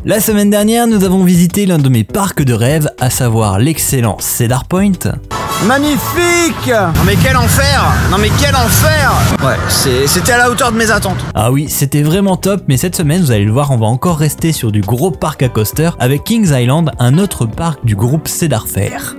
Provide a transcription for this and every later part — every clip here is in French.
La semaine dernière, nous avons visité l'un de mes parcs de rêve, à savoir l'excellent Cedar Point. Magnifique! Non mais quel enfer! Non mais quel enfer! Ouais, c'était à la hauteur de mes attentes. Ah oui, c'était vraiment top, mais cette semaine, vous allez le voir, on va encore rester sur du gros parc à coaster avec Kings Island, un autre parc du groupe Cedar Fair.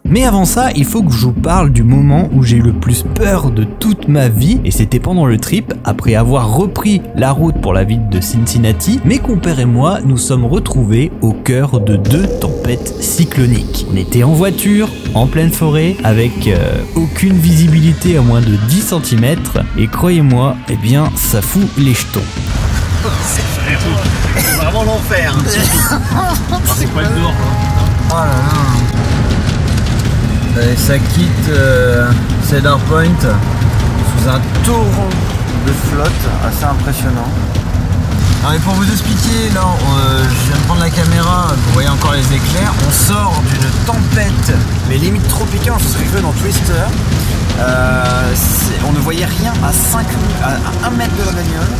Mais avant ça, il faut que je vous parle du moment où j'ai eu le plus peur de toute ma vie, et c'était pendant le trip, après avoir repris la route pour la ville de Cincinnati. Mes compères et moi nous sommes retrouvés au cœur de 2 tempêtes cycloniques. On était en voiture, en pleine forêt, avec aucune visibilité à moins de 10 cm, et croyez-moi, eh bien ça fout les jetons. C'est vraiment l'enfer. C'est quoi le dehors? Oh là là. Et ça quitte Cedar Point sous un torrent de flotte assez impressionnant. Alors, et pour vous expliquer, là, je viens de prendre la caméra, vous voyez encore les éclairs. On sort d'une tempête, mais limite tropicale, on se serait cru dans Twister. On ne voyait rien à 1 mètre de la bagnole.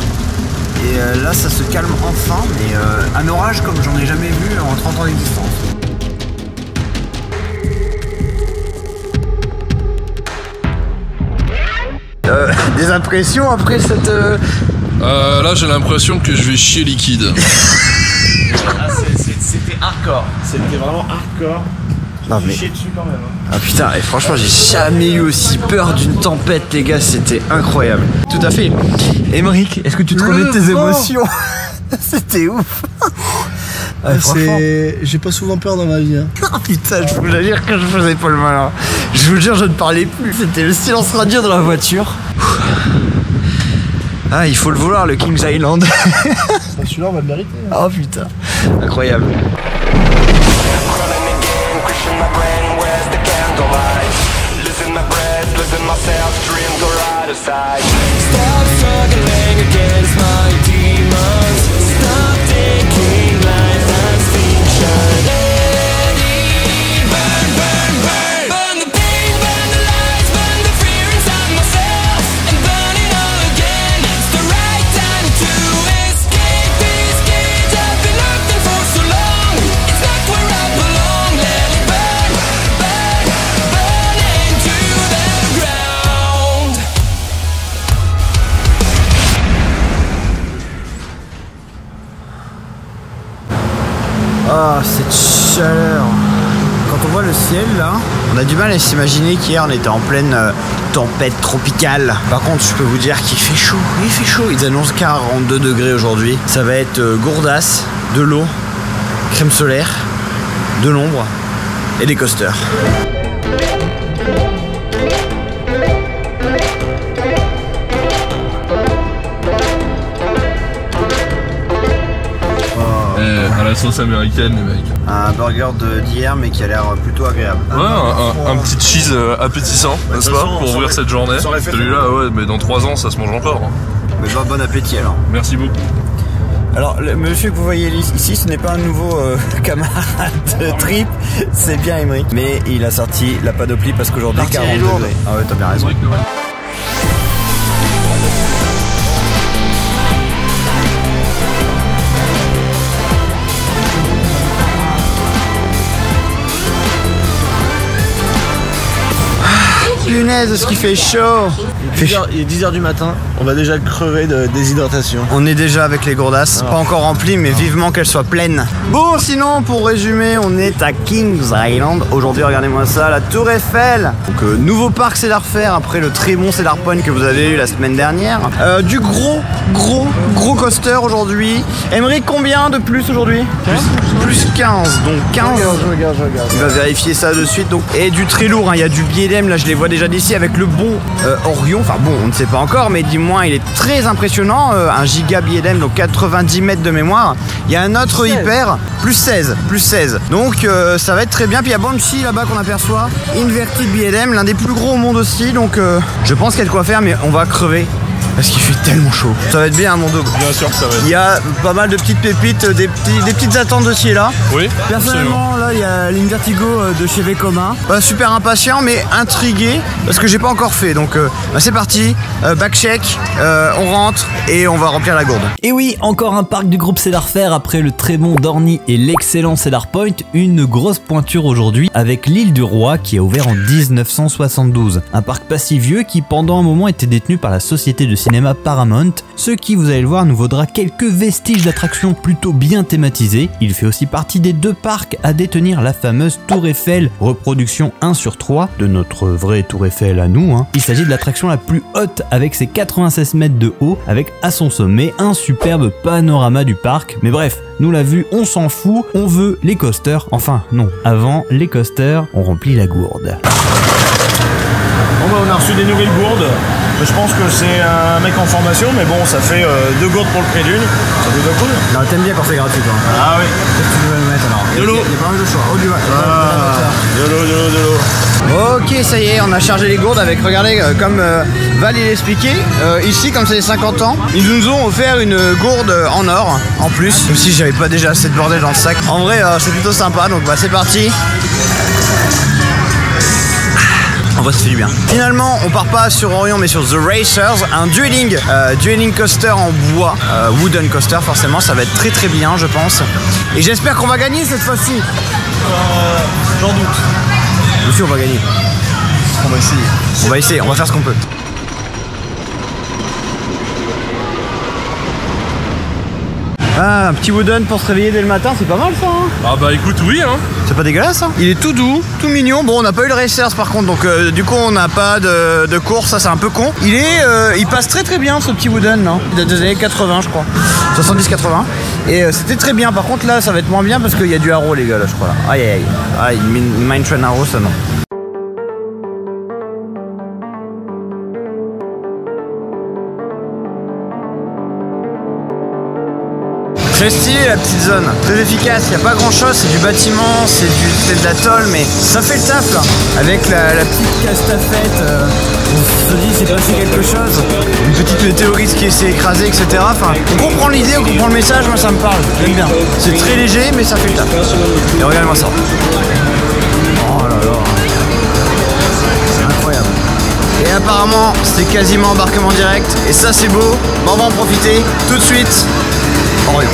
Et là, ça se calme enfin, mais un orage comme j'en ai jamais vu en 30 ans d'existence. Des impressions après cette... Là j'ai l'impression que je vais chier liquide. C'était hardcore. C'était vraiment hardcore. Non mais... Chier dessus quand même. Ah putain, et franchement j'ai jamais eu aussi peur d'une tempête les gars, c'était incroyable. Tout à fait. Émeric, est-ce que tu te remets de tes émotions? C'était ouf. Ah, j'ai pas souvent peur dans ma vie. Hein. Oh putain, je vous jure que je faisais pas le malin. Je vous jure, je ne parlais plus. C'était le silence radio dans la voiture. Ah, il faut le vouloir, le Kings Island. Celui-là, on va le mériter. Hein. Oh putain, incroyable. Ah, cette chaleur. Quand on voit le ciel là, on a du mal à s'imaginer qu'hier on était en pleine tempête tropicale. Par contre, je peux vous dire qu'il fait chaud. Il fait chaud. Ils annoncent 42 degrés aujourd'hui. Ça va être gourdasse, de l'eau, crème solaire, de l'ombre et des coasters. À la sauce américaine les mecs. Un burger d'hier mais qui a l'air plutôt agréable. Ouais, un petit cheese appétissant, n'est-ce pas, pour ouvrir cette journée. Celui-là, ouais, mais dans 3 ans ça se mange encore. Mais bon appétit alors. Merci beaucoup. Alors, le monsieur que vous voyez ici, ce n'est pas un nouveau camarade de trip, c'est bien Émeric. Mais il a sorti la panoplie parce qu'aujourd'hui, 40 degrés. Ah ouais, t'as bien raison. Punaise, ce qui fait chaud. Il est 10h du matin, on va déjà crever de déshydratation. On est déjà avec les gourdasses, pas encore remplies, mais vivement qu'elles soient pleines. Bon, sinon, pour résumer, on est à Kings Island. Aujourd'hui, regardez-moi ça, la Tour Eiffel. Donc, nouveau parc Cedar Fair après le très bon Cedar Point que vous avez eu la semaine dernière. Du gros coaster aujourd'hui. Émeric, combien de plus aujourd'hui? Plus 15, donc 15. Je regarde. On va vérifier ça de suite. Donc, et du très lourd, hein. Il y a du BLM, là je les vois déjà d'ici avec le bon Orion. Enfin bon, on ne sait pas encore, mais dis-moi, il est très impressionnant. Un giga BLM, donc 90 mètres de mémoire. Il y a un autre hyper, plus 16. Donc ça va être très bien. Puis il y a Banshee là-bas qu'on aperçoit. Inverted BLM, l'un des plus gros au monde aussi. Donc je pense qu'il y a de quoi faire, mais on va crever. parce qu'il fait tellement chaud. Ça va être bien, mon dos. Bien sûr que ça va être. Il y a pas mal de petites pépites, des petites attentes aussi et là. Oui. Personnellement, là, il y a l'Invertigo de chez Vekoma. Super impatient, mais intrigué parce que j'ai pas encore fait. Donc, c'est parti. Back check. On rentre et on va remplir la gourde. Et oui, encore un parc du groupe Cedar Fair après le très bon Dorny et l'excellent Cedar Point. Une grosse pointure aujourd'hui avec l'île du Roi qui a ouvert en 1972. Un parc pas si vieux qui pendant un moment était détenu par la société de cinéma Paramount, ce qui, vous allez le voir, nous vaudra quelques vestiges d'attractions plutôt bien thématisées. Il fait aussi partie des 2 parcs à détenir la fameuse Tour Eiffel, reproduction 1/3 de notre vraie Tour Eiffel à nous. Il s'agit de l'attraction la plus haute avec ses 96 mètres de haut, avec à son sommet un superbe panorama du parc. Mais bref, nous la vue, on s'en fout, on veut les coasters. Enfin non, avant les coasters, on remplit la gourde. Bon bah on a reçu des nouvelles gourdes. Je pense que c'est un mec en formation, mais bon, ça fait 2 gourdes pour le prix d'une. Ça doit être cool. Non, t'aimes bien quand c'est gratuit, toi. Ah oui. Qu'est-ce que tu veux me mettre alors? De l'eau. Il y a pas mal de choix. Oh, du vin. De l'eau. Ok, ça y est, on a chargé les gourdes avec, regardez, comme Val il expliquait, ici, comme c'est les 50 ans, ils nous ont offert une gourde en or, en plus, même si j'avais pas déjà assez de bordel dans le sac. En vrai, c'est plutôt sympa, donc bah c'est parti. En vrai, ça fait du bien. Finalement, on part pas sur Orion, mais sur The Racers, un dueling coaster en bois, wooden coaster, forcément, ça va être très très bien, je pense. Et j'espère qu'on va gagner cette fois-ci. J'en doute. Monsieur, on va gagner. On va essayer. On va essayer, on va faire ce qu'on peut. Ah, un petit wooden pour se réveiller dès le matin, c'est pas mal ça, hein? Ah bah écoute, oui, hein. C'est pas dégueulasse, hein? Il est tout doux, tout mignon. Bon, on n'a pas eu le Racers par contre, donc du coup on n'a pas de course, ça c'est un peu con. Il passe très très bien ce petit wooden, non? Il date des années 80, je crois. 70-80. Et c'était très bien. Par contre là, ça va être moins bien parce qu'il y a du haro, les gars, là, je crois. Là. Aïe aïe aïe. Aïe, Mine Train Haro, ça non. Très stylé la petite zone, très efficace, il n'y a pas grand chose, c'est du bâtiment, c'est de la tôle, mais ça fait le taf là. Avec la petite casse-tafette, on se dit c'est passé quelque chose, une petite météorite qui s'est écrasée, etc. Enfin, on comprend l'idée, on comprend le message, moi ça me parle, j'aime bien. C'est très léger, mais ça fait le taf. Et regarde-moi ça. Oh là là. C'est incroyable. Et apparemment, c'est quasiment embarquement direct, et ça c'est beau, bon, on va en profiter tout de suite. Orion.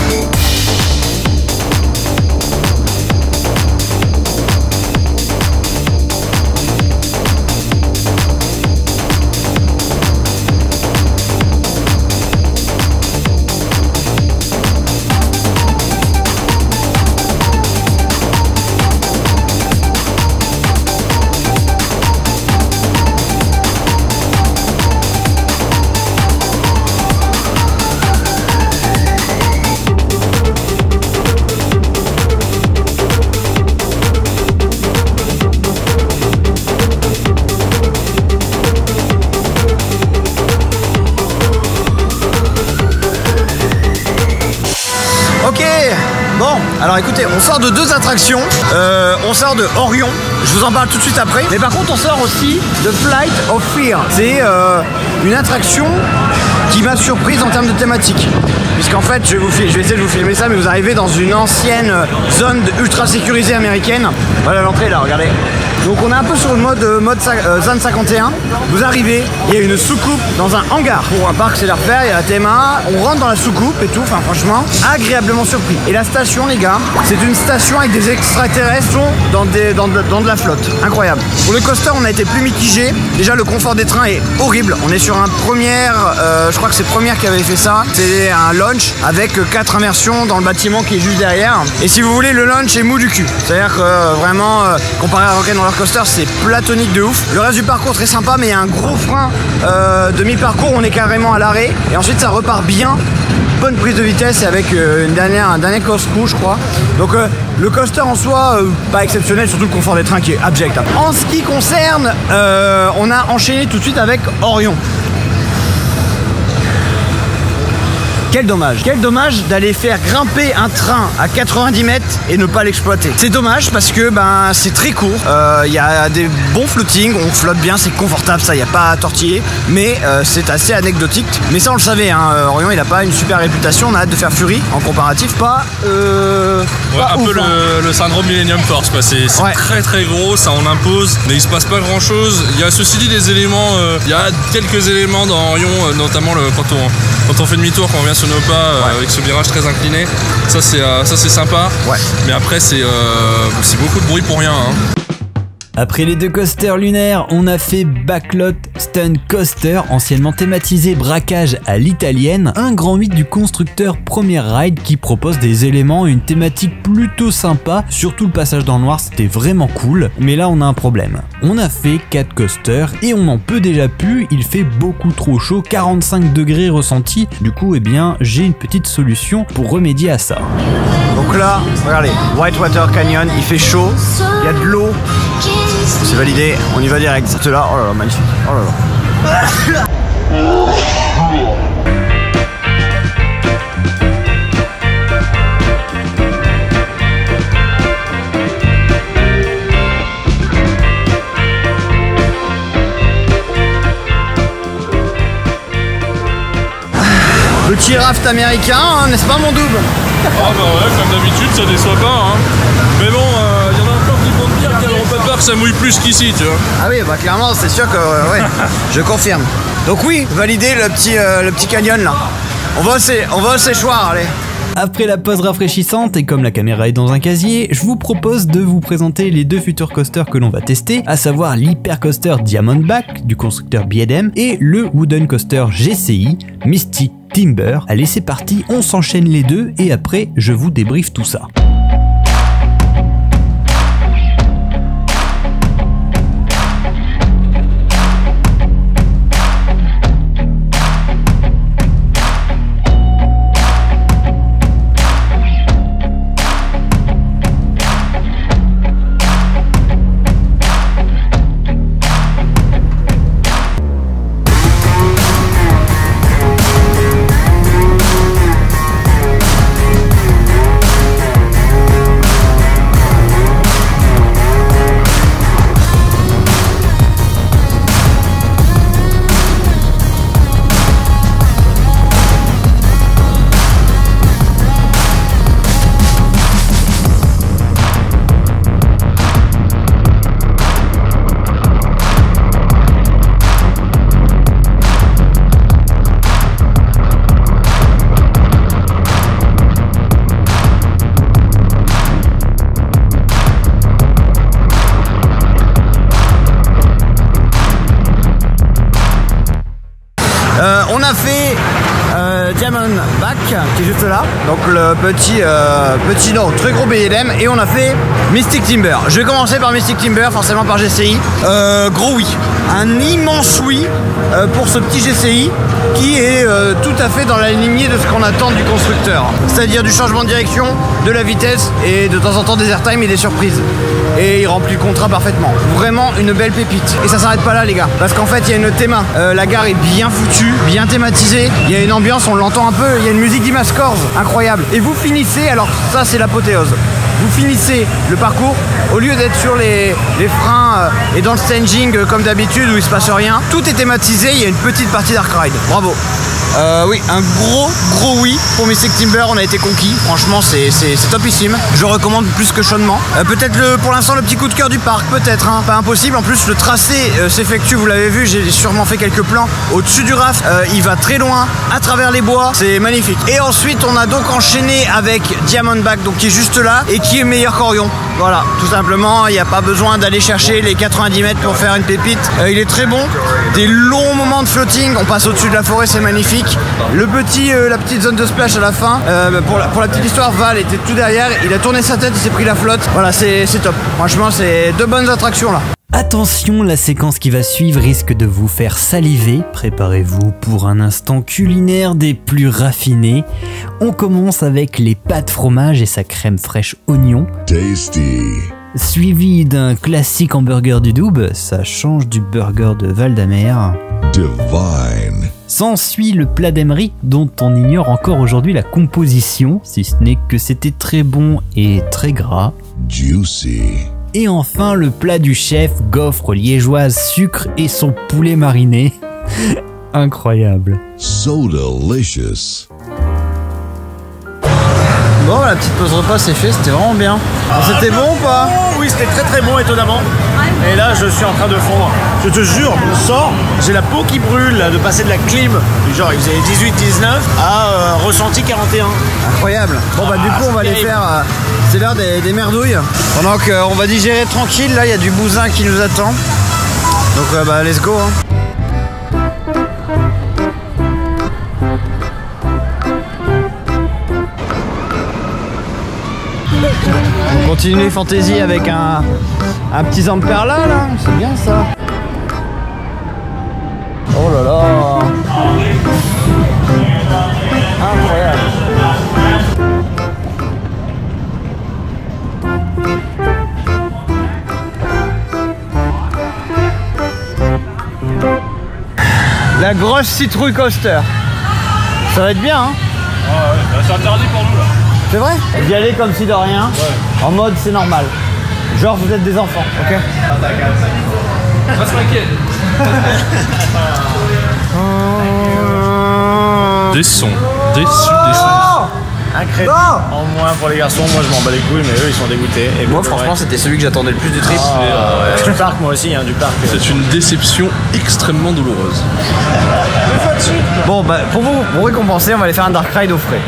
Alors écoutez, on sort de 2 attractions, on sort de Orion, je vous en parle tout de suite après, mais par contre on sort aussi de Flight of Fear. C'est une attraction qui m'a surprise en termes de thématique. Puisqu'en fait, je vais essayer de vous filmer ça, mais vous arrivez dans une ancienne zone ultra sécurisée américaine. Voilà l'entrée là, regardez. Donc on est un peu sur le mode zone 51. Vous arrivez, il y a une soucoupe dans un hangar pour un parc Cedar Fair, il y a la TMA, on rentre dans la soucoupe et tout, enfin franchement, agréablement surpris. Et la station les gars, c'est une station avec des extraterrestres dans de la flotte, incroyable. Pour le coaster on a été plus mitigé, déjà le confort des trains est horrible, on est sur un première, je crois que c'est Première qui avait fait ça, c'est un launch avec 4 immersions dans le bâtiment qui est juste derrière. Et si vous voulez, le launch est mou du cul, c'est-à-dire que vraiment, comparé à Rock'n'Roller Coaster, c'est platonique de ouf. Le reste du parcours très sympa, mais il y a un gros frein de mi-parcours, on est carrément à l'arrêt, et ensuite ça repart bien. Bonne prise de vitesse et avec un dernier corkscrew je crois. Donc le coaster en soi pas exceptionnel, surtout le confort des trains qui est abject. En ce qui concerne, on a enchaîné tout de suite avec Orion. Quel dommage d'aller faire grimper un train à 90 mètres et ne pas l'exploiter. C'est dommage parce que ben c'est très court, il y a des bons floatings, on flotte bien, c'est confortable, ça, il n'y a pas à tortiller, mais c'est assez anecdotique. Mais ça on le savait, hein, Orion il a pas une super réputation, on a hâte de faire Fury en comparatif, pas un ouf, peu le syndrome Millennium Force, quoi. C'est très très gros, ça en impose, mais il se passe pas grand chose. Il y a ceci dit des éléments, il y a quelques éléments dans Orion, notamment quand on fait demi-tour, quand on vient sur nos pas avec ce virage très incliné, ça c'est sympa, mais après c'est beaucoup de bruit pour rien, hein. Après les 2 coasters lunaires, on a fait Backlot Stunt Coaster, anciennement thématisé braquage à l'italienne, un grand mythe du constructeur Premier Ride qui propose des éléments et une thématique plutôt sympa, surtout le passage dans le noir c'était vraiment cool, mais là on a un problème. On a fait 4 coasters et on en peut déjà plus, il fait beaucoup trop chaud, 45 degrés ressenti, du coup eh bien j'ai une petite solution pour remédier à ça. Donc là, regardez, Whitewater Canyon, il fait chaud, il y a de l'eau. C'est validé, on y va direct. C'est là, oh là là, magnifique. Oh là là. Petit raft américain, hein, n'est-ce pas mon double? Ah bah ouais, comme d'habitude, ça déçoit pas, hein. Mais bon, il y en a encore qui vont te dire qu'elles n'auront pas peur que ça mouille plus qu'ici, tu vois. Ah oui, bah clairement, c'est sûr que ouais, je confirme. Donc oui, validé le petit canyon là. On va au séchoir, allez. Après la pause rafraîchissante et comme la caméra est dans un casier, je vous propose de vous présenter les 2 futurs coasters que l'on va tester, à savoir l'Hypercoaster Diamondback du constructeur B&M et le Wooden Coaster GCI Mystic Timber. Allez, c'est parti, on s'enchaîne les 2 et après je vous débriefe tout ça. On a fait Diamondback qui est juste là, donc le petit non, très gros B&M, et on a fait Mystic Timber. Je vais commencer par Mystic Timber, forcément par GCI. Gros oui, un immense oui pour ce petit GCI qui est tout à fait dans la lignée de ce qu'on attend du constructeur, c'est-à-dire du changement de direction, de la vitesse et de temps en temps des airtime et des surprises. Et il remplit le contrat parfaitement. Vraiment une belle pépite. Et ça s'arrête pas là les gars, parce qu'en fait il y a une théma. La gare est bien foutue, bien thématisée. Il y a une ambiance, on l'entend un peu. Il y a une musique d'Imascorz, incroyable. Et vous finissez, alors ça c'est l'apothéose. Vous finissez le parcours, au lieu d'être sur les freins et dans le staging comme d'habitude où il se passe rien, tout est thématisé, il y a une petite partie Dark Ride. Bravo. Oui, un gros oui pour Mystic Timber, on a été conquis, franchement c'est topissime, je recommande plus que chaudement. Peut-être pour l'instant le petit coup de cœur du parc, peut-être, hein, pas impossible, en plus le tracé s'effectue, vous l'avez vu, j'ai sûrement fait quelques plans au-dessus du raft, il va très loin, à travers les bois, c'est magnifique. Et ensuite on a donc enchaîné avec Diamondback, donc qui est juste là, et qui est meilleur qu'Orion. Voilà, tout simplement, il n'y a pas besoin d'aller chercher les 90 mètres pour faire une pépite, il est très bon, des longs moments de floating, on passe au-dessus de la forêt, c'est magnifique. La petite zone de splash à la fin, pour la petite histoire, Val était tout derrière, il a tourné sa tête, il s'est pris la flotte, voilà, c'est top, franchement c'est 2 bonnes attractions là. Attention, la séquence qui va suivre risque de vous faire saliver, préparez-vous pour un instant culinaire des plus raffinés. On commence avec les pâtes fromage et sa crème fraîche oignon. Tasty. Suivi d'un classique hamburger du Doub, ça change du burger de Val d'Amer. Divine. S'ensuit le plat d'Emery dont on ignore encore aujourd'hui la composition, si ce n'est que c'était très bon et très gras. Juicy. Et enfin le plat du chef, gaufres liégeoises, sucre et son poulet mariné. Incroyable. So delicious. Bon, la petite pause repas c'est fait, c'était vraiment bien. C'était bon ou pas? Oui, c'était très très bon, étonnamment. Et là, je suis en train de fondre. Je te jure, on sort, j'ai la peau qui brûle là, de passer de la clim, genre il faisait 18-19, à ressenti 41. Incroyable. Bon bah du coup on va aller faire, c'est l'heure des merdouilles. Pendant qu'on va digérer tranquille, là il y a du bousin qui nous attend. Donc bah let's go hein. On continue les fantaisies avec un petit Zamperla là, c'est bien ça. Oh là là. Incroyable. La grosse citrouille coaster. Ça va être bien hein. Ah ouais, c'est interdit pour nous là. C'est vrai? D'y aller comme si de rien, ouais. En mode c'est normal. Genre vous êtes des enfants, ok? Reste tranquille. Des sons. Déçus. Un crédit en moins pour les garçons, moi je m'en bats les couilles, mais eux ils sont dégoûtés. Et moi franchement c'était celui que j'attendais le plus du trip. Du parc moi aussi, hein, du parc. C'est une déception extrêmement douloureuse. Bon bah pour vous récompenser, on va aller faire un dark ride au frais.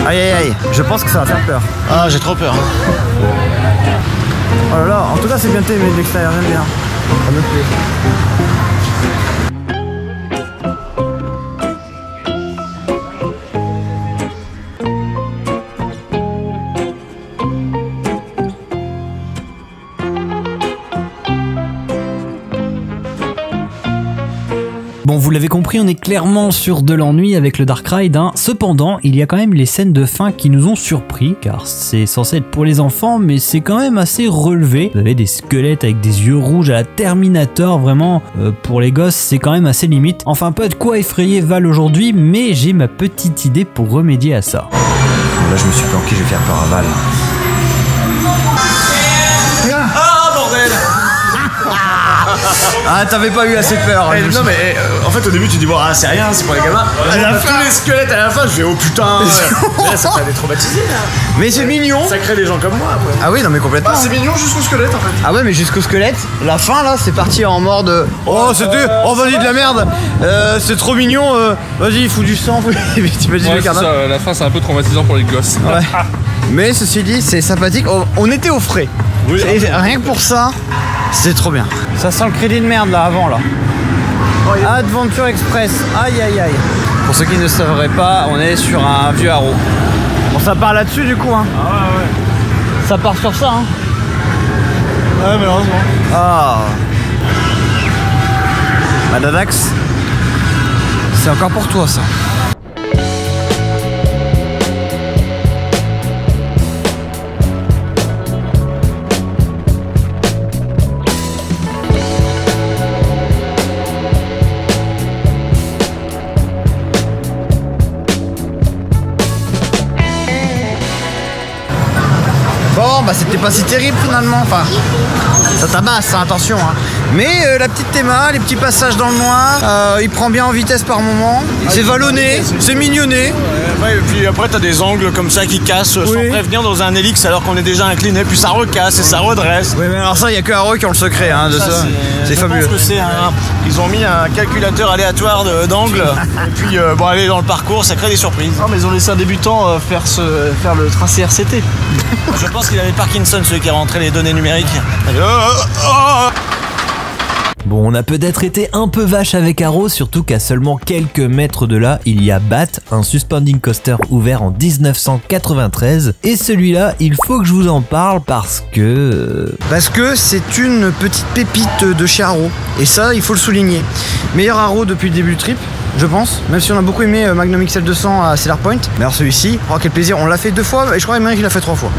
Aïe aïe aïe, je pense que ça va faire peur. Ah j'ai trop peur. Oh là là, en tout cas c'est bien aimé de l'extérieur, j'aime bien. Ça me plaît. Bon, vous l'avez compris, on est clairement sur de l'ennui avec le Dark Ride, hein. Cependant, il y a quand même les scènes de fin qui nous ont surpris, car c'est censé être pour les enfants, mais c'est quand même assez relevé. Vous avez des squelettes avec des yeux rouges à la Terminator, vraiment, pour les gosses, c'est quand même assez limite. Enfin, pas de quoi effrayer Val aujourd'hui, mais j'ai ma petite idée pour remédier à ça. Là, je me suis planqué, je vais faire peur à Val. Ah bordel. Ah, t'avais pas eu assez peur. Non mais en fait au début tu dis bon ah c'est rien, c'est pour les gamins. À la fin, tous les squelettes à la fin je fais oh putain. Là ça fait détraumatiser là. Mais c'est mignon. Ça crée des gens comme moi après. Ah oui non mais complètement. Ah c'est mignon jusqu'au squelette en fait. Ah ouais mais jusqu'au squelette, la fin là c'est parti en mort de oh c'était oh vas-y de la merde, c'est trop mignon, vas-y il fout du sang. T'imagines le carnage. La fin c'est un peu traumatisant pour les gosses. Ouais. Mais ceci dit c'est sympathique, on était au frais. Oui, et rien que pour ça, c'est trop bien. Ça sent le crédit de merde là avant là. Adventure Express, aïe aïe aïe. Pour ceux qui ne saveraient pas, on est sur un vieux haro. Bon ça part là-dessus du coup hein. Ah ouais. Ça part sur ça hein. Ouais malheureusement. Ah. Madadax, c'est encore pour toi ça. Bon bah c'était pas si terrible finalement, enfin ça tabasse, hein, attention hein. Mais la petite théma, les petits passages dans le noir, il prend bien en vitesse par moment, c'est vallonné, c'est mignonné. Ouais, et puis après t'as des angles comme ça qui cassent sans prévenir dans un hélix alors qu'on est déjà incliné, puis ça recasse et ça redresse. Oui mais alors ça il y a que Haro qui ont le secret hein, de ça. C'est fabuleux. Je pense que c'est ils ont mis un calculateur aléatoire d'angles et puis bon aller dans le parcours ça crée des surprises. Non mais ils ont laissé un débutant faire le tracé RCT. Je pense qu'il avait Parkinson celui qui a rentré les données numériques. Bon, on a peut-être été un peu vache avec Haro, surtout qu'à seulement quelques mètres de là, il y a Bat, un suspending coaster ouvert en 1993. Et celui-là, il faut que je vous en parle parce que c'est une petite pépite de chez Haro. Et ça, il faut le souligner. Meilleur Haro depuis le début du trip. je pense. Même si on a beaucoup aimé Magnum XL 200 à Cedar Point. Mais alors celui-ci, oh quel plaisir, on l'a fait 2 fois et je crois qu'il l'a fait 3 fois.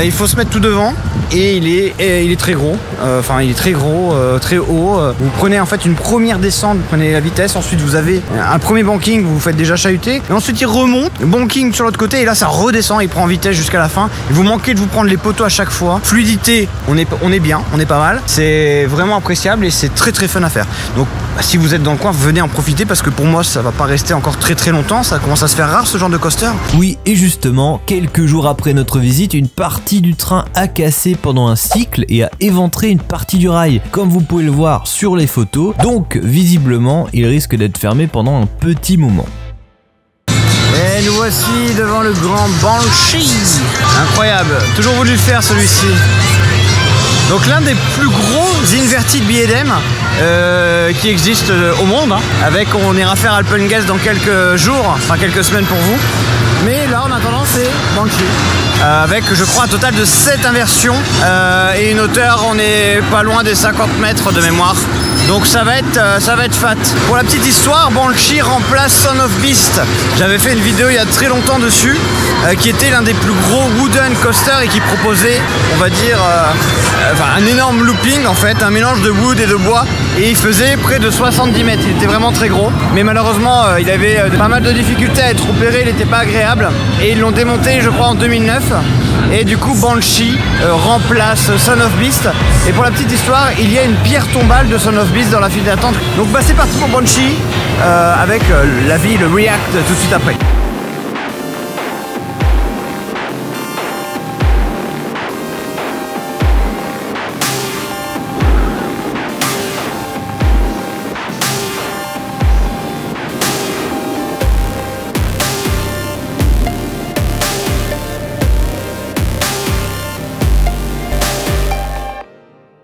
Il faut se mettre tout devant et il est très gros. Enfin il est très gros, très haut. Vous prenez en fait une première descente, vous prenez la vitesse, ensuite vous avez un premier banking, vous vous faites déjà chahuter. Et ensuite il remonte, banking sur l'autre côté et là ça redescend, il prend en vitesse jusqu'à la fin. Et vous manquez de vous prendre les poteaux à chaque fois. Fluidité, on est bien, on est pas mal. C'est vraiment appréciable et c'est très très fun à faire. Donc si vous êtes dans le coin, venez en profiter parce que pour moi ça va pas rester encore très très longtemps. Ça commence à se faire rare ce genre de coaster. Oui, et justement, quelques jours après notre visite, une partie du train a cassé pendant un cycle et a éventré une partie du rail, comme vous pouvez le voir sur les photos. Donc visiblement, il risque d'être fermé pendant un petit moment. Et nous voici devant le grand Banshee. Incroyable, toujours voulu le faire celui-ci. Donc l'un des plus gros inverted B&M qui existe au monde, hein. Avec, on ira faire Alpengast dans quelques jours, enfin quelques semaines pour vous. Mais là en attendant c'est Banshee. Avec je crois un total de 7 inversions et une hauteur, on est pas loin des 50 mètres de mémoire. Donc ça va être fat. Pour la petite histoire, Banshee remplace Son of Beast. J'avais fait une vidéo il y a très longtemps dessus, qui était l'un des plus gros wooden coasters et qui proposait, on va dire, un énorme looping en fait, un mélange de wood et de bois. Et il faisait près de 70 mètres, il était vraiment très gros. Mais malheureusement, il avait pas mal de difficultés à être opéré, il n'était pas agréable. Et ils l'ont démonté, je crois, en 2009. Et du coup, Banshee remplace Son of Beast. Et pour la petite histoire, il y a une pierre tombale de Son of Beast dans la file d'attente. Donc bah, c'est parti pour Banshee, avec l'avis, le react tout de suite après.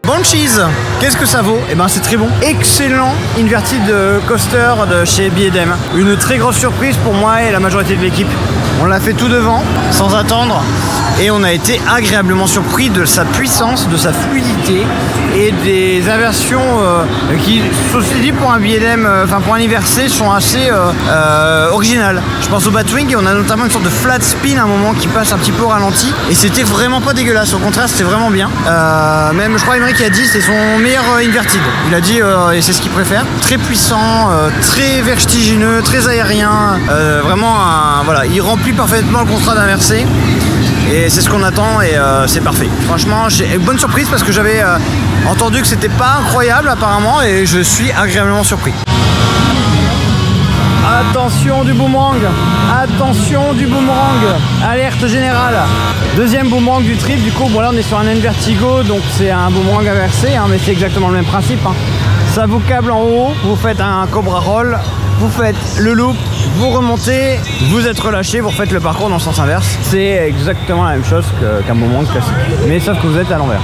Banshees, qu'est-ce que ça vaut? Eh ben c'est très bon. Excellent inverted coaster de chez B&M. Une très grosse surprise pour moi et la majorité de l'équipe. On l'a fait tout devant, sans attendre. Et on a été agréablement surpris de sa puissance, de sa fluidité et des inversions qui, ceci dit, pour un B&M, enfin pour un inversé, sont assez originales. Je pense au Batwing et on a notamment une sorte de flat spin à un moment qui passe un petit peu au ralenti. Et c'était vraiment pas dégueulasse, au contraire c'était vraiment bien. Même je crois Emery qui a dit c'est son meilleur inverted. Il a dit et c'est ce qu'il préfère. Très puissant, très vertigineux, très aérien. Vraiment voilà, il remplit parfaitement le contrat d'inversé. Et c'est ce qu'on attend et c'est parfait. Franchement, j'ai une bonne surprise parce que j'avais entendu que c'était pas incroyable apparemment et je suis agréablement surpris. Attention du boomerang, attention du boomerang, alerte générale. Deuxième boomerang du trip, du coup bon là on est sur un N-Vertigo, donc c'est un boomerang inversé, hein, mais c'est exactement le même principe, hein. Ça vous câble en haut, vous faites un Cobra Roll, vous faites le loop, vous remontez, vous êtes relâché, vous refaites le parcours dans le sens inverse. C'est exactement la même chose qu'un boomerang classique, mais sauf que vous êtes à l'envers.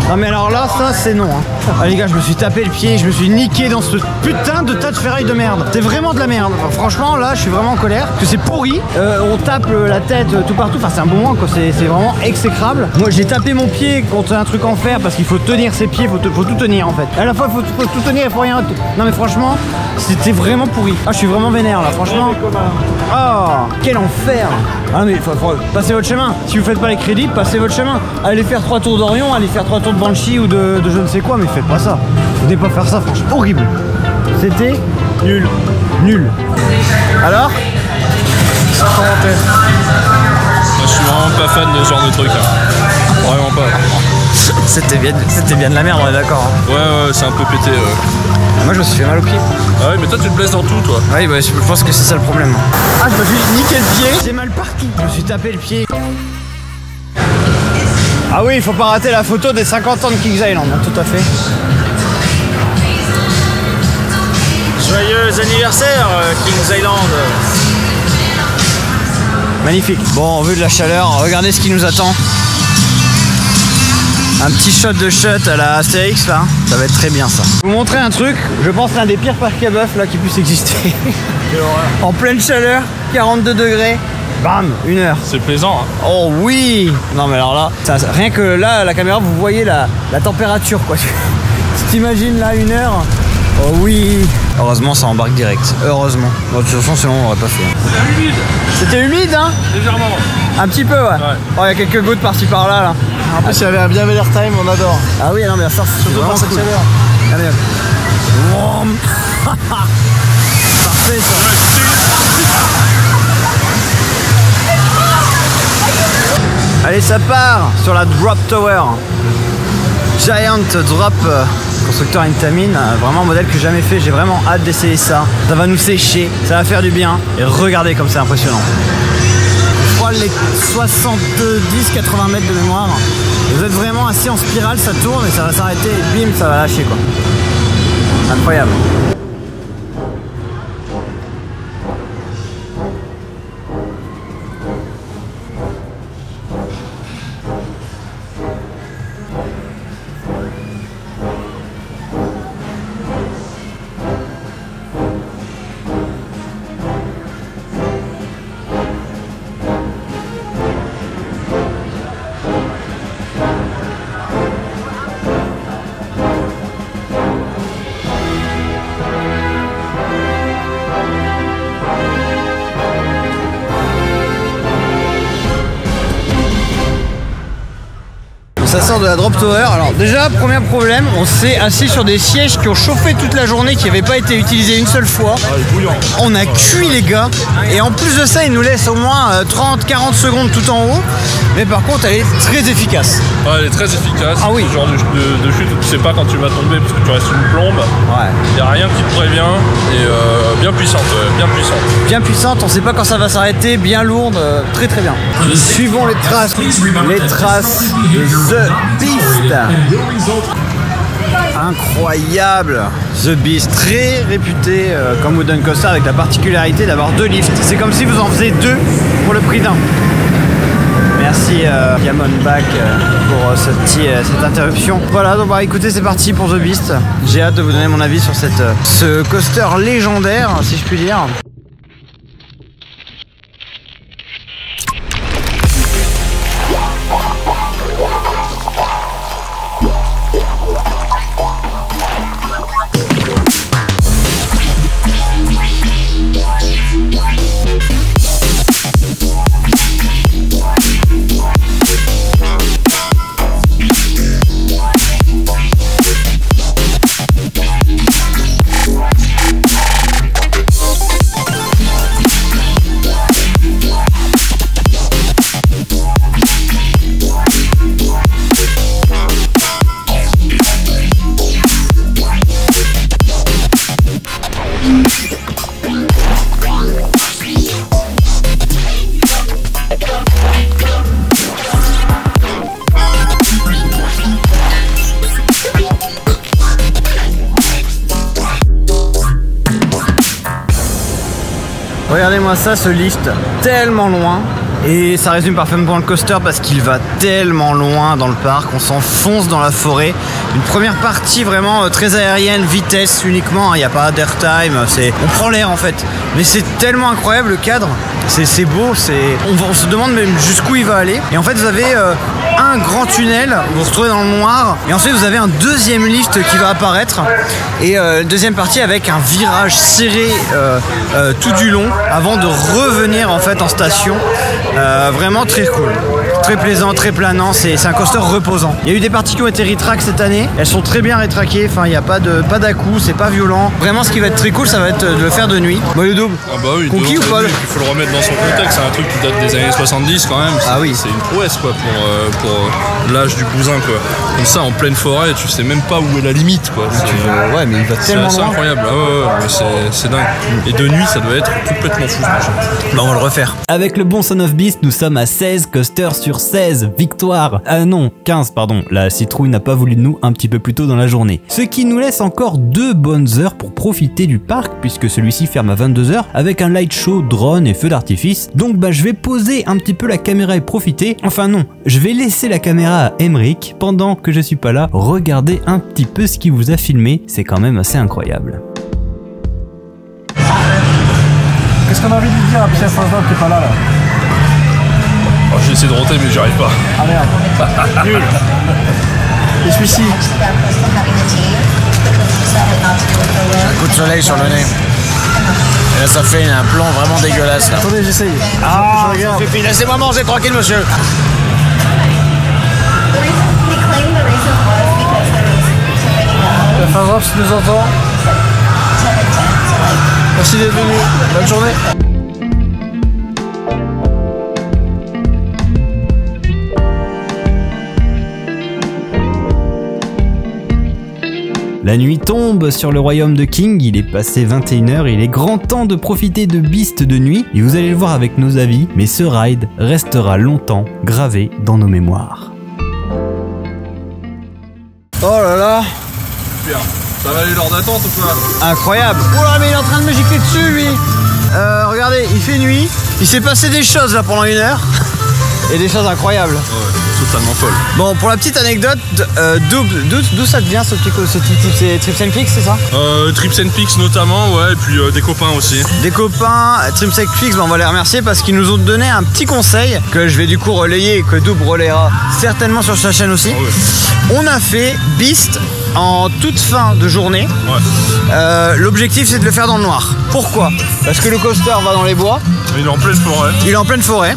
Non mais alors là, ça c'est non, hein. Ah les gars, je me suis tapé le pied, je me suis niqué dans ce putain de tas de ferraille de merde. C'est vraiment de la merde. Enfin, franchement là, je suis vraiment en colère parce que c'est pourri. On tape la tête tout partout. Enfin c'est un bon moment quoi. C'est vraiment exécrable. Moi j'ai tapé mon pied contre un truc en fer parce qu'il faut tenir ses pieds, faut tout tenir en fait. À la fois faut tout tenir et faut rien. Non mais franchement, c'était vraiment pourri. Ah je suis vraiment vénère là, franchement. Oh quel enfer. Ah mais faut passer votre chemin. Si vous faites pas les crédits, passez votre chemin. Allez faire 3 tours d'Orion, allez faire 3 tours de Banshee ou de je ne sais quoi, mais faites pas ça. Vous devez pas faire ça, franchement, horrible. C'était nul. Nul. Alors Sans commentaire. Je suis vraiment pas fan de ce genre de truc. Hein. Vraiment pas. C'était bien de la merde, on est d'accord. Hein. Ouais, c'est un peu pété. Moi je me suis fait mal au pied. Ah ouais, mais toi tu te blesses dans tout, toi. Oui, bah, je pense que c'est ça le problème. Ah, je me suis niqué le pied. J'ai mal partout. Je me suis tapé le pied. Ah oui, il faut pas rater la photo des 50 ans de Kings Island, hein, tout à fait. Joyeux anniversaire, Kings Island. Magnifique. Bon, en vue de la chaleur, regardez ce qui nous attend. Un petit shot de shot à la Astérix là, ça va être très bien ça. Je vais vous montrer un truc, je pense l'un des pires parcs à bœuf là qui puisse exister. En pleine chaleur, 42 degrés. Bam, 1 heure. C'est plaisant. Hein. Oh oui. Non mais alors là, rien que là, la caméra, vous voyez la température quoi. Si t'imagines là 1 heure, oh oui. Heureusement ça embarque direct, heureusement. Bon, de toute façon sinon on aurait pas fait. C'était humide. C'était humide hein. Légèrement. Un petit peu ouais. Oh, il y a quelques gouttes par-ci par-là là. En plus, il y avait un bien meilleur time, on adore. Ah oui, non mais ça c'est Surtout par cette cool. chaleur. Allez hop. Parfait ça. Allez, ça part sur la Drop Tower. Giant Drop, constructeur Intamin, vraiment un modèle que j'ai jamais fait. J'ai vraiment hâte d'essayer ça. Ça va nous sécher, ça va faire du bien. Et regardez comme c'est impressionnant. Je crois les 70-80 mètres de mémoire. Vous êtes vraiment assis en spirale, ça tourne et ça va s'arrêter et bim, ça va lâcher quoi. Incroyable. Ça sort de la Drop Tower. Alors déjà, premier problème, on s'est assis sur des sièges qui ont chauffé toute la journée, qui n'avaient pas été utilisés une seule fois. On a cuit les gars. Et en plus de ça, ils nous laissent au moins 30-40 secondes tout en haut. Mais par contre, elle est très efficace. Ouais, elle est très efficace. Ah oui. Ce genre de chute où tu sais pas quand tu vas tomber parce que tu restes une plombe. Ouais. Il n'y a rien qui te prévient. Et bien puissante, bien puissante. Bien puissante, on sait pas quand ça va s'arrêter, bien lourde, très très bien. Suivons les traces de The Beast. Incroyable. The Beast, très réputé comme wooden coaster avec la particularité d'avoir 2 lifts. C'est comme si vous en faisiez 2 pour le prix d'un. Merci Diamondback pour cette interruption. Voilà, donc bah, écoutez, c'est parti pour The Beast. J'ai hâte de vous donner mon avis sur ce coaster légendaire, si je puis dire. Regardez-moi ça, ce lift, tellement loin. Et ça résume parfaitement le coaster parce qu'il va tellement loin dans le parc, on s'enfonce dans la forêt. Une première partie vraiment très aérienne, vitesse uniquement, il n'y a pas d'airtime, on prend l'air en fait. Mais c'est tellement incroyable le cadre, c'est beau, on se demande même jusqu'où il va aller. Et en fait vous avez un grand tunnel, vous vous retrouvez dans le noir, et ensuite vous avez un deuxième lift qui va apparaître. Et deuxième partie avec un virage serré tout du long avant de revenir en fait en station. Vraiment très cool, très plaisant, très planant, c'est un coaster reposant. Il y a eu des parties qui ont été rétrac cette année, elles sont très bien rétraquées, enfin il n'y a pas d'à-coup, c'est pas violent. Vraiment ce qui va être très cool, ça va être de le faire de nuit. Bon, le double, ah bah oui, conquis ou pas? Il faut le remettre dans son contexte, c'est un truc qui date des années 70 quand même. Ah oui. C'est une prouesse quoi pour l'âge du cousin quoi. Comme ça en pleine forêt, tu sais même pas où est la limite quoi. Ouais mais il va tellement loin. C'est incroyable, c'est dingue. Et de nuit ça doit être complètement fou. Bah on va le refaire. Avec le bon Son of Beast, nous sommes à 16 coasters sur sur 16 victoires. Non, 15 pardon, la citrouille n'a pas voulu de nous un petit peu plus tôt dans la journée. Ce qui nous laisse encore 2 bonnes heures pour profiter du parc puisque celui-ci ferme à 22h avec un light show, drone et feu d'artifice. Donc je vais poser un petit peu la caméra et profiter. Enfin non, je vais laisser la caméra à Emeric pendant que je suis pas là. Regardez un petit peu ce qu'il vous a filmé, c'est quand même assez incroyable. Qu'est-ce qu'on a envie de lui dire à Pierre Saint-Jean qui est pas là Oh, j'ai essayé de roter mais j'y arrive pas. Ah merde. Nul. Et celui-ci. Un coup de soleil sur le nez. Et là, ça fait un plan vraiment dégueulasse. Là. Attendez, j'essaye. Ah, laissez-moi manger tranquille, monsieur. Pierre Saint-Jean, si tu nous entends. Merci d'être venu. Bonne journée. La nuit tombe sur le royaume de King, il est passé 21h et il est grand temps de profiter de Beast de nuit. Et vous allez le voir avec nos avis, mais ce ride restera longtemps gravé dans nos mémoires. Oh là là, Super. Ça va aller l'heure d'attente ou quoi? incroyable. Oula, mais il est en train de me gicler dessus lui. Regardez, il fait nuit, il s'est passé des choses là pendant 1 heure. Et des choses incroyables. Ouais, totalement folle. Bon, pour la petite anecdote, d'où ça te vient ce type? C'est Trips and Peaks, c'est ça? Trips and Peaks notamment, ouais, et puis des copains aussi. Des copains, Trips and Peaks, on va les remercier parce qu'ils nous ont donné un petit conseil que je vais du coup relayer et que Double relayera certainement sur sa chaîne aussi. Ah ouais. On a fait Beast en toute fin de journée. Ouais. L'objectif c'est de le faire dans le noir. Pourquoi? Parce que le coaster va dans les bois. Il est en pleine forêt. Il est en pleine forêt.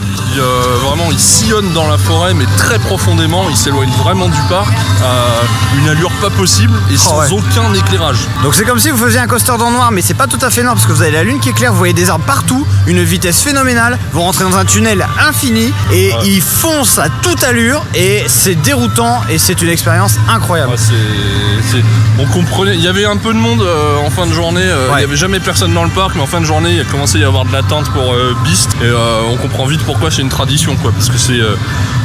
Vraiment, il sillonne dans la forêt, mais très profondément. Il s'éloigne vraiment du parc à une allure pas possible et sans aucun éclairage. Donc c'est comme si vous faisiez un coaster dans le noir, mais c'est pas tout à fait noir parce que vous avez la lune qui est claire, vous voyez des arbres partout, une vitesse phénoménale, vous rentrez dans un tunnel infini et il fonce à toute allure et c'est déroutant et c'est une expérience incroyable. Ouais, on comprenait, il y avait un peu de monde en fin de journée, il n'y avait jamais personne dans le parc, mais en fin de journée il a commencé à y avoir de l'attente pour Beast et on comprend vite pourquoi c'est une tradition quoi, parce que c'est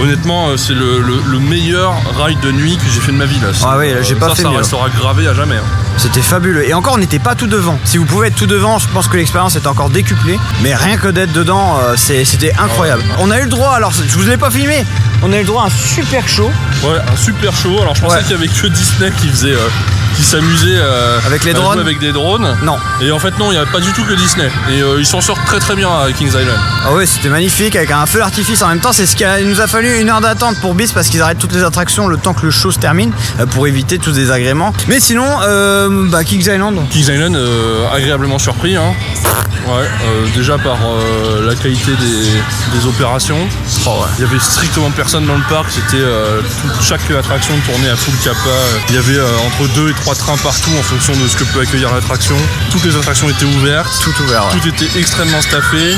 honnêtement c'est le meilleur ride de nuit que j'ai fait de ma vie là. Ah oui, j'ai pas fait ça mieux. restera gravé à jamais. Hein. C'était fabuleux. Et encore, on n'était pas tout devant. Si vous pouvez être tout devant, je pense que l'expérience est encore décuplée. Mais rien que d'être dedans, c'était incroyable. On a eu le droit, alors je vous l'ai pas filmé, on a eu le droit à un super show. Ouais, un super show. Alors je pensais qu'il y avait que Disney qui faisait... qui s'amusait avec les drones, avec des drones. Non. Et en fait non, il n'y avait pas du tout que Disney. Et ils s'en sortent très très bien à Kings Island. Ah ouais, c'était magnifique avec un feu d'artifice en même temps. C'est ce qu'il nous a fallu 1 heure d'attente pour Beast parce qu'ils arrêtent toutes les attractions le temps que le show se termine pour éviter tous les désagréments. Mais sinon, Kings Island. Kings Island, agréablement surpris. Hein. Ouais, déjà par la qualité des opérations. Il y avait strictement personne dans le parc. C'était chaque attraction tournée à full capa. Il y avait entre 2 et 3 trains partout en fonction de ce que peut accueillir l'attraction. Toutes les attractions étaient ouvertes. Tout ouvert. Tout était extrêmement staffé.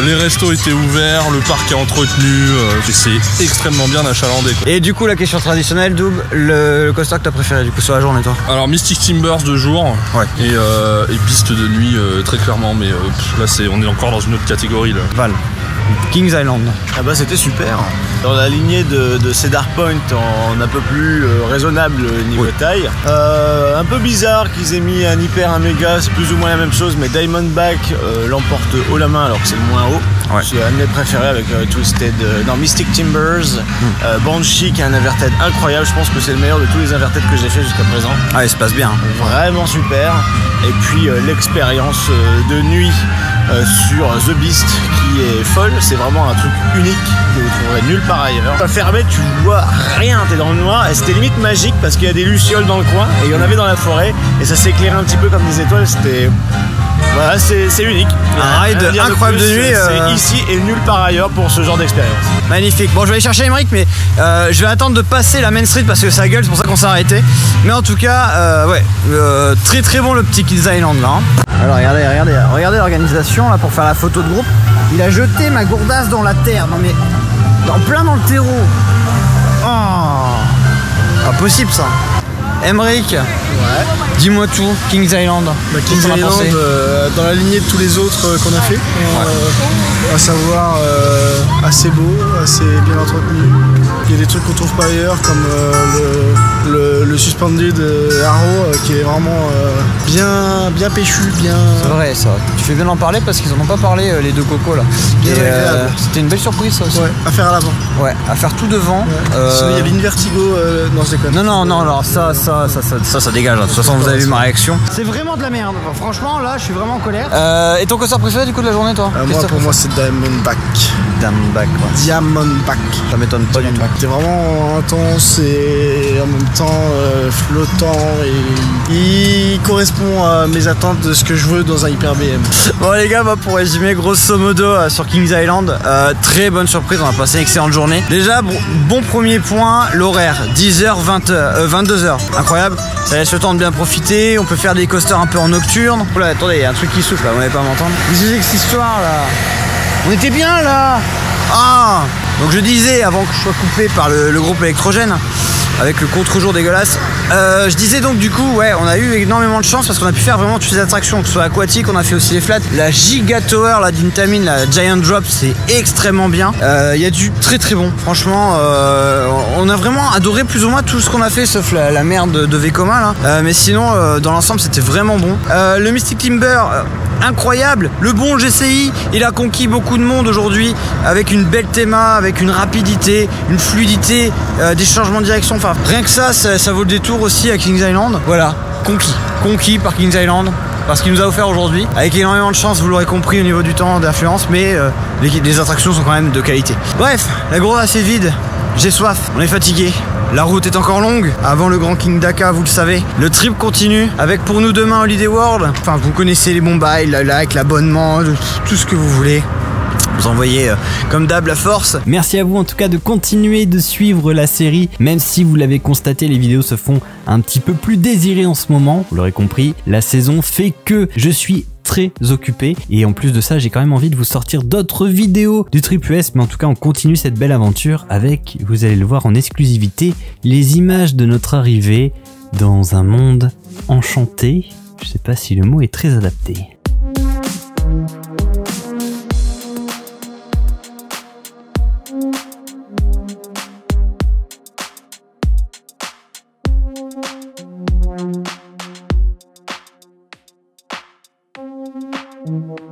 Les restos étaient ouverts, le parc est entretenu. C'est extrêmement bien achalandé. Quoi. Et du coup, la question traditionnelle, Double, le coaster que t'as préféré du coup sur la journée, toi? Alors Mystic Timbers de jour et Beast de nuit très clairement. Mais là, on est encore dans une autre catégorie. Là. Val. Kings Island. Ah bah c'était super. Dans la lignée de Cedar Point en un peu plus raisonnable niveau taille. Un peu bizarre qu'ils aient mis un hyper, un méga, c'est plus ou moins la même chose, mais Diamondback l'emporte haut la main alors que c'est le moins haut. Ouais. C'est un de mes préférés avec Mystic Timbers, Banshee qui a un inverted incroyable. Je pense que c'est le meilleur de tous les inverted que j'ai fait jusqu'à présent. Ah, il se passe bien. Vraiment super. Et puis l'expérience de nuit sur The Beast qui est folle, c'est vraiment un truc unique que vous trouverez nulle part ailleurs. Fermé, tu vois rien, t'es dans le noir et c'était limite magique parce qu'il y a des lucioles dans le coin et il y en avait dans la forêt et ça s'éclairait un petit peu comme des étoiles, c'était... Voilà, c'est unique. Un ride incroyable de nuit. C'est ici et nulle part ailleurs pour ce genre d'expérience. Magnifique. Bon, je vais aller chercher Emeric, mais je vais attendre de passer la Main Street parce que ça gueule, c'est pour ça qu'on s'est arrêté. Mais en tout cas, très très bon le petit Kings Island là. Hein. Alors regardez l'organisation là pour faire la photo de groupe. Il a jeté ma gourdasse dans la terre, non mais en plein dans le terreau. Oh, pas possible ça. Emeric, Ouais. Dis-moi tout, Kings Island. Kings Qu'est-ce qu'on a Island, pensé dans la lignée de tous les autres qu'on a fait, à savoir assez beau, assez bien entretenu. Il y a des trucs qu'on trouve pas ailleurs, comme le Suspended Arrow, qui est vraiment bien péchu, bien. C'est vrai ça. Tu fais bien d'en parler parce qu'ils en ont pas parlé les deux cocos là. Bien Et agréable. c'était une belle surprise ça aussi. Ouais, à faire à l'avant. Ouais, à faire tout devant. Sinon, il y avait une Vertigo, non, je déconne. Non, alors ça dégage. De toute façon, vous avez vu ma réaction. C'est vraiment de la merde. Enfin, franchement, là, je suis vraiment en colère. Et ton concert préféré du coup de la journée, toi? Pour moi, c'est Diamondback. Diamondback, ouais. Diamondback. Ça m'étonne pas du tout. C'était vraiment intense et en même temps flottant et il correspond à mes attentes de ce que je veux dans un Hyper BM. Bon les gars, pour résumer grosso modo sur Kings Island, très bonne surprise, on a passé une excellente journée. Déjà, bon premier point, l'horaire, 10h, 22h, incroyable. Ça laisse le temps de bien profiter, on peut faire des coasters un peu en nocturne. Oula, attendez, il y a un truc qui souffle là, vous n'allez pas m'entendre. Qu'est-ce que c'est que cette histoire là? On était bien là. Ah, donc je disais, avant que je sois coupé par le groupe électrogène, avec le contre-jour dégueulasse, je disais donc du coup, ouais, on a eu énormément de chance parce qu'on a pu faire vraiment toutes les attractions, que ce soit aquatique, on a fait aussi les flats. La Giga Tower, la d'Intamin, la Giant Drop, c'est extrêmement bien. Il y a du très très bon, franchement, on a vraiment adoré plus ou moins tout ce qu'on a fait, sauf la merde de Vekoma là. Mais sinon, dans l'ensemble, c'était vraiment bon. Le Mystic Timber, incroyable. Le bon GCI, il a conquis beaucoup de monde aujourd'hui avec une belle théma, avec une rapidité, une fluidité, des changements de direction. Enfin, rien que ça vaut le détour aussi à Kings Island. Voilà, conquis par Kings Island. Parce qu'il nous a offert aujourd'hui, avec énormément de chance, vous l'aurez compris au niveau du temps d'influence, mais les attractions sont quand même de qualité. Bref, la grosse assez vide, j'ai soif, on est fatigué. La route est encore longue, avant le Grand King Daka, vous le savez. Le trip continue, avec pour nous demain Holiday World. Enfin, vous connaissez les bons bails, le like, l'abonnement, tout ce que vous voulez. Vous envoyez comme d'hab la force. Merci à vous en tout cas de continuer de suivre la série, même si vous l'avez constaté, les vidéos se font un petit peu plus désirées en ce moment. Vous l'aurez compris, la saison fait que je suis très occupé et en plus de ça j'ai quand même envie de vous sortir d'autres vidéos du Trip US, mais en tout cas on continue cette belle aventure avec, vous allez le voir en exclusivité, les images de notre arrivée dans un monde enchanté. Je sais pas si le mot est très adapté. Thank you.